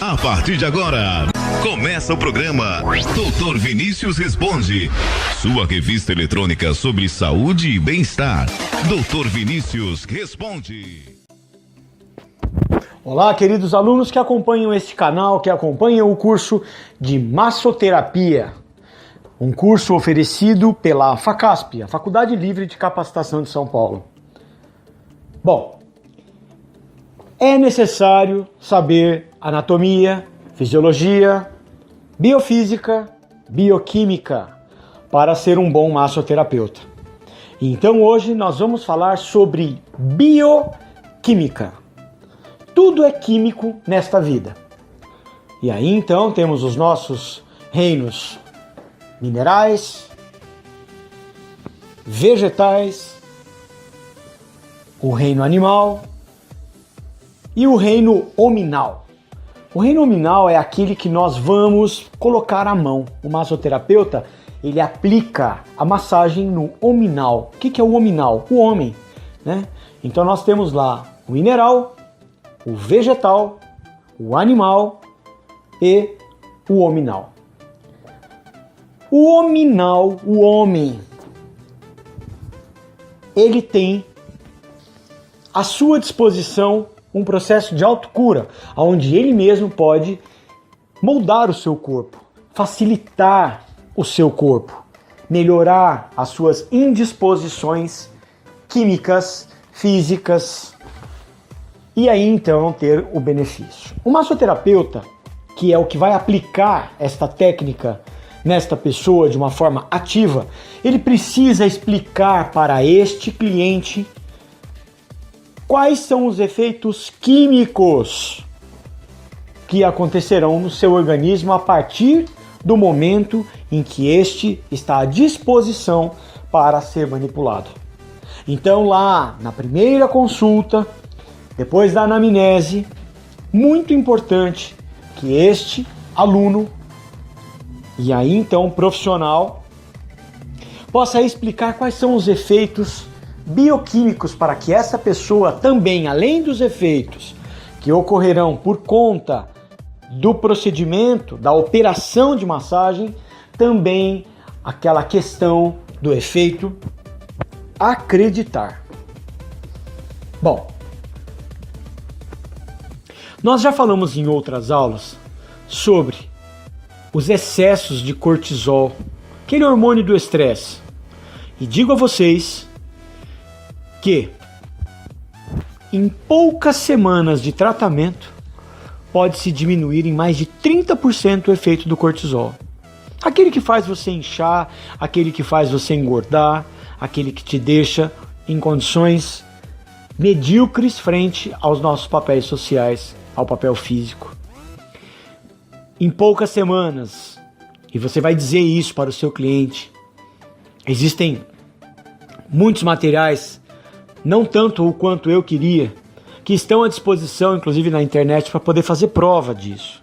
A partir de agora, começa o programa Dr. Vinícius Responde, sua revista eletrônica sobre saúde e bem-estar. Dr. Vinícius Responde. Olá, queridos alunos que acompanham este canal, que acompanham o curso de massoterapia, um curso oferecido pela FACASP, a Faculdade Livre de Capacitação de São Paulo. Bom, é necessário saber anatomia, fisiologia, biofísica, bioquímica para ser um bom massoterapeuta. Então hoje nós vamos falar sobre bioquímica. Tudo é químico nesta vida. E aí então temos os nossos reinos minerais, vegetais, o reino animal e o reino hominal. O reino hominal é aquele que nós vamos colocar a mão. O massoterapeuta, ele aplica a massagem no hominal. O que é o hominal? O homem, né? Então nós temos lá o mineral, o vegetal, o animal e o hominal. O hominal, o homem, ele tem à sua disposição um processo de autocura, onde ele mesmo pode moldar o seu corpo, facilitar o seu corpo, melhorar as suas indisposições químicas, físicas, e aí então ter o benefício. O massoterapeuta, que é o que vai aplicar esta técnica nesta pessoa de uma forma ativa, ele precisa explicar para este cliente quais são os efeitos químicos que acontecerão no seu organismo a partir do momento em que este está à disposição para ser manipulado. Então lá na primeira consulta, depois da anamnese, muito importante que este aluno e aí então profissional possa explicar quais são os efeitos bioquímicos para que essa pessoa também, além dos efeitos que ocorrerão por conta do procedimento, da operação de massagem, também aquela questão do efeito acreditar. Bom, nós já falamos em outras aulas sobre os excessos de cortisol, aquele hormônio do estresse. E digo a vocês que em poucas semanas de tratamento pode-se diminuir em mais de 30% o efeito do cortisol. Aquele que faz você inchar, aquele que faz você engordar, aquele que te deixa em condições medíocres frente aos nossos papéis sociais, ao papel físico. Em poucas semanas, e você vai dizer isso para o seu cliente, existem muitos materiais, não tanto o quanto eu queria, que estão à disposição, inclusive na internet, para poder fazer prova disso.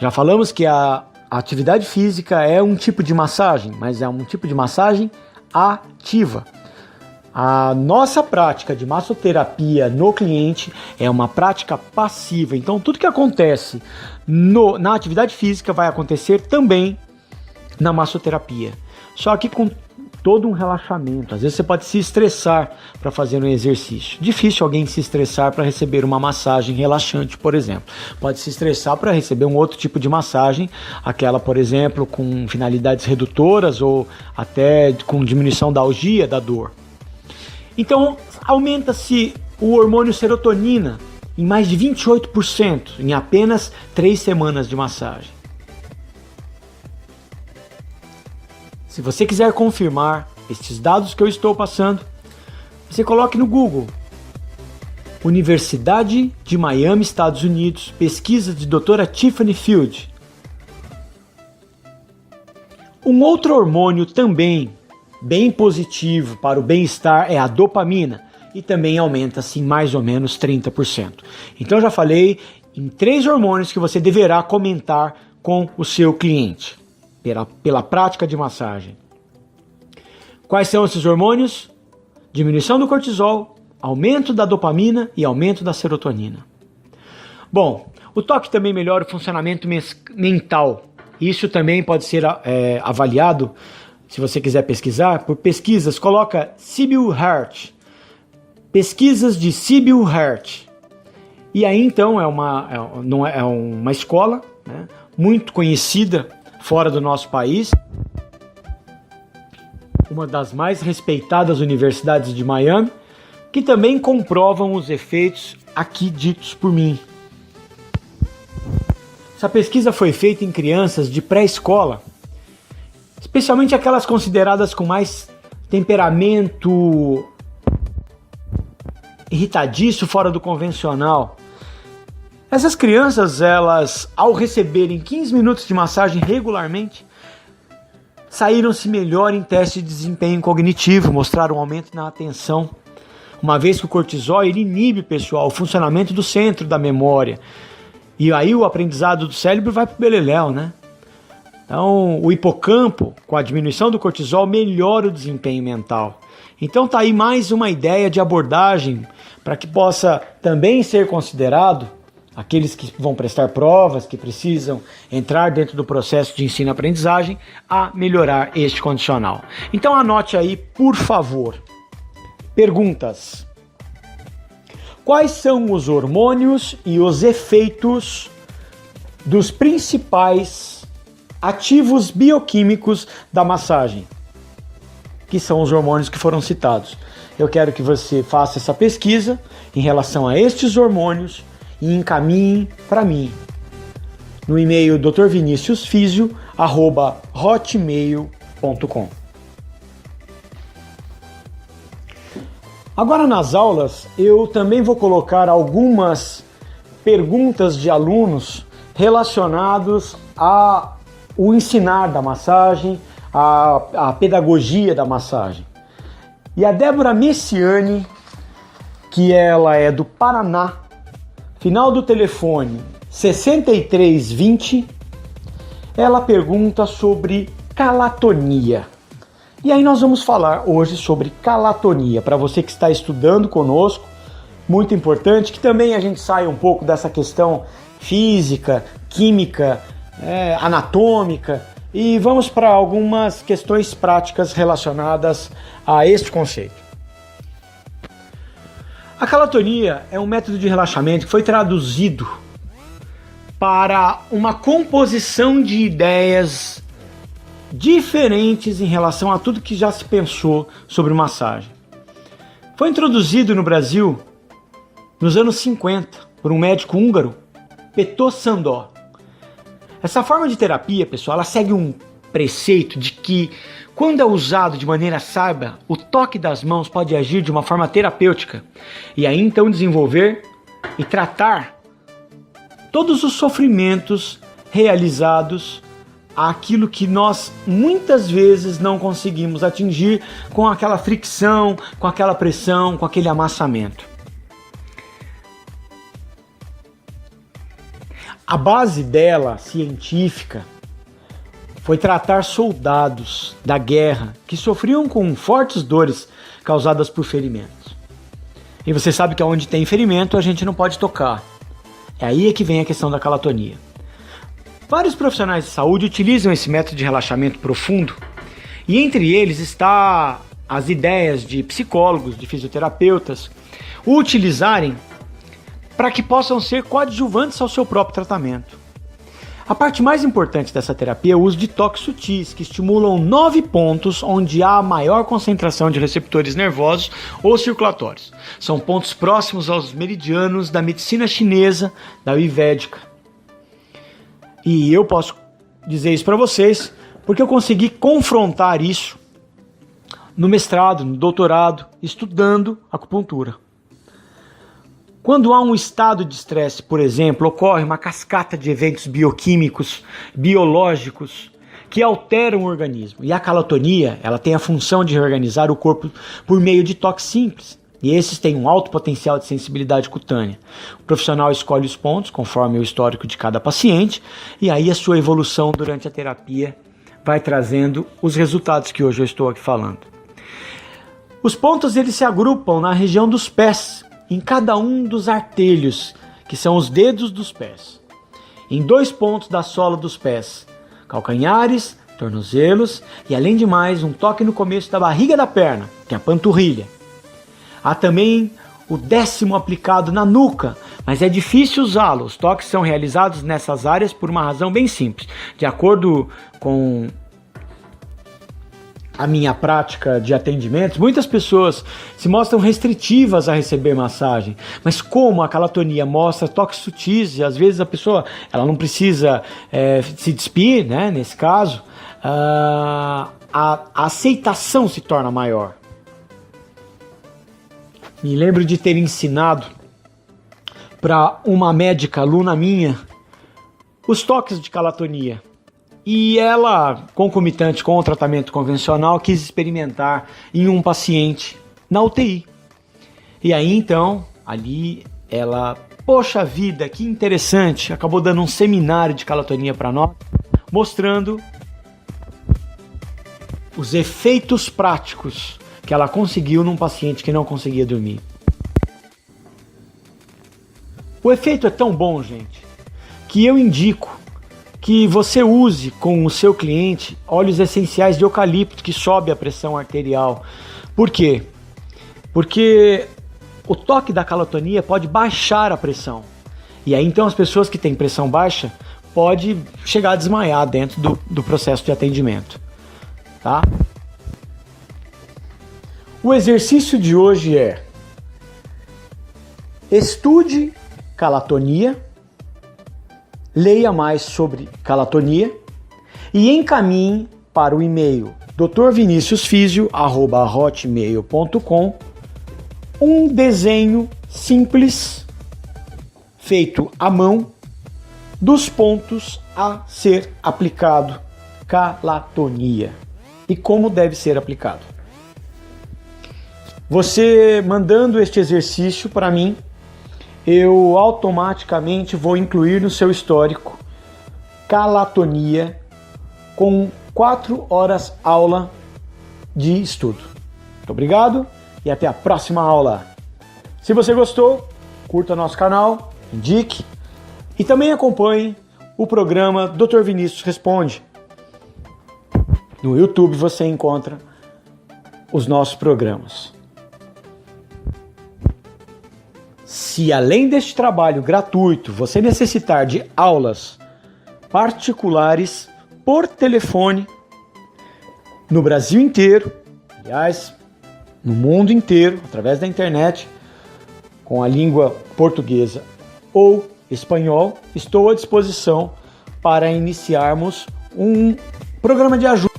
Já falamos que a atividade física é um tipo de massagem, mas é um tipo de massagem ativa. A nossa prática de massoterapia no cliente é uma prática passiva. Então tudo que acontece na atividade física vai acontecer também na massoterapia. Só que com todo um relaxamento. Às vezes você pode se estressar para fazer um exercício. Difícil alguém se estressar para receber uma massagem relaxante, por exemplo. Pode se estressar para receber um outro tipo de massagem, aquela, por exemplo, com finalidades redutoras ou até com diminuição da algia, da dor. Então, aumenta-se o hormônio serotonina em mais de 28% em apenas 3 semanas de massagem. Se você quiser confirmar estes dados que eu estou passando, você coloque no Google Universidade de Miami, Estados Unidos, pesquisa de doutora Tiffany Field. Um outro hormônio também bem positivo para o bem-estar é a dopamina e também aumenta-se em mais ou menos 30%. Então eu já falei em 3 hormônios que você deverá comentar com o seu cliente pela prática de massagem. Quais são esses hormônios? Diminuição do cortisol, aumento da dopamina e aumento da serotonina. Bom, O toque também melhora o funcionamento mental. Isso também pode ser avaliado, se você quiser pesquisar, por pesquisas. Coloca Sibyl Hart. Pesquisas de Sibyl Hart. E aí então é uma escola, né, muito conhecida fora do nosso país. Uma das mais respeitadas universidades de Miami, que também comprovam os efeitos aqui ditos por mim. Essa pesquisa foi feita em crianças de pré-escola, especialmente aquelas consideradas com mais temperamento irritadiço, fora do convencional. Essas crianças, elas, ao receberem 15 minutos de massagem regularmente, saíram-se melhor em teste de desempenho cognitivo, mostraram um aumento na atenção. Uma vez que o cortisol ele inibe, pessoal, o funcionamento do centro da memória. E aí o aprendizado do cérebro vai para o beleléu, né? Então, o hipocampo, com a diminuição do cortisol, melhora o desempenho mental. Então tá aí mais uma ideia de abordagem para que possa também ser considerado aqueles que vão prestar provas, que precisam entrar dentro do processo de ensino-aprendizagem, a melhorar este condicional. Então anote aí, por favor. Perguntas. Quais são os hormônios e os efeitos dos principais ativos bioquímicos da massagem? Que são os hormônios que foram citados. Eu quero que você faça essa pesquisa em relação a estes hormônios e encaminhe para mim no e-mail drviniciusfisio@hotmail.com. Agora nas aulas eu também vou colocar algumas perguntas de alunos relacionados ao ensinar da massagem, a pedagogia da massagem. E a Débora Messiani, que ela é do Paraná, final do telefone 6320, ela pergunta sobre calatonia. E aí nós vamos falar hoje sobre calatonia, para você que está estudando conosco, muito importante, que também a gente saia um pouco dessa questão física, química, anatômica, e vamos para algumas questões práticas relacionadas a este conceito. A calatonia é um método de relaxamento que foi traduzido para uma composição de ideias diferentes em relação a tudo que já se pensou sobre massagem. Foi introduzido no Brasil nos anos 50 por um médico húngaro, Péter Sándor. Essa forma de terapia, pessoal, ela segue um preceito de que, quando é usado de maneira sábia, o toque das mãos pode agir de uma forma terapêutica e aí então desenvolver e tratar todos os sofrimentos realizados àquilo que nós muitas vezes não conseguimos atingir com aquela fricção, com aquela pressão, com aquele amassamento. A base dela, científica, foi tratar soldados da guerra que sofriam com fortes dores causadas por ferimentos. E você sabe que onde tem ferimento a gente não pode tocar. É aí que vem a questão da calatonia. Vários profissionais de saúde utilizam esse método de relaxamento profundo e entre eles está as ideias de psicólogos, de fisioterapeutas, o utilizarem para que possam ser coadjuvantes ao seu próprio tratamento. A parte mais importante dessa terapia é o uso de toques sutis, que estimulam 9 pontos onde há maior concentração de receptores nervosos ou circulatórios. São pontos próximos aos meridianos da medicina chinesa, da Ayurvédica. E eu posso dizer isso para vocês porque eu consegui confrontar isso no mestrado, no doutorado, estudando acupuntura. Quando há um estado de estresse, por exemplo, ocorre uma cascata de eventos bioquímicos, biológicos, que alteram o organismo. E a calatonia, ela tem a função de reorganizar o corpo por meio de toques simples. E esses têm um alto potencial de sensibilidade cutânea. O profissional escolhe os pontos conforme o histórico de cada paciente, e aí a sua evolução durante a terapia vai trazendo os resultados que hoje eu estou aqui falando. Os pontos eles se agrupam na região dos pés, em cada um dos artelhos, que são os dedos dos pés. em 2 pontos da sola dos pés, calcanhares, tornozelos e, além de mais, um toque no começo da barriga da perna, que é a panturrilha. Há também o 10º aplicado na nuca, mas é difícil usá-lo. Os toques são realizados nessas áreas por uma razão bem simples. De acordo com a minha prática de atendimentos, muitas pessoas se mostram restritivas a receber massagem, mas como a calatonia mostra toques sutis e às vezes a pessoa ela não precisa se despir, né? Nesse caso, a aceitação se torna maior. Me lembro de ter ensinado para uma médica aluna minha os toques de calatonia. E ela, concomitante com o tratamento convencional, quis experimentar em um paciente na UTI. E aí então, ali ela, poxa vida, que interessante, acabou dando um seminário de calatonia para nós, mostrando os efeitos práticos que ela conseguiu num paciente que não conseguia dormir. O efeito é tão bom, gente, que eu indico que você use com o seu cliente óleos essenciais de eucalipto que sobe a pressão arterial. Por quê? Porque o toque da calatonia pode baixar a pressão. E aí então as pessoas que têm pressão baixa podem chegar a desmaiar dentro do processo de atendimento. Tá? O exercício de hoje é: estude calatonia, leia mais sobre calatonia e encaminhe para o e-mail drviniciusfisio@hotmail.com um desenho simples feito à mão dos pontos a ser aplicado calatonia e como deve ser aplicado. Você mandando este exercício para mim, eu automaticamente vou incluir no seu histórico calatonia com 4 horas aula de estudo. Muito obrigado e até a próxima aula. Se você gostou, curta nosso canal, indique e também acompanhe o programa Dr. Vinícius Responde. No YouTube você encontra os nossos programas. Se além deste trabalho gratuito você necessitar de aulas particulares por telefone no Brasil inteiro, aliás, no mundo inteiro, através da internet, com a língua portuguesa ou espanhol, estou à disposição para iniciarmos um programa de ajuda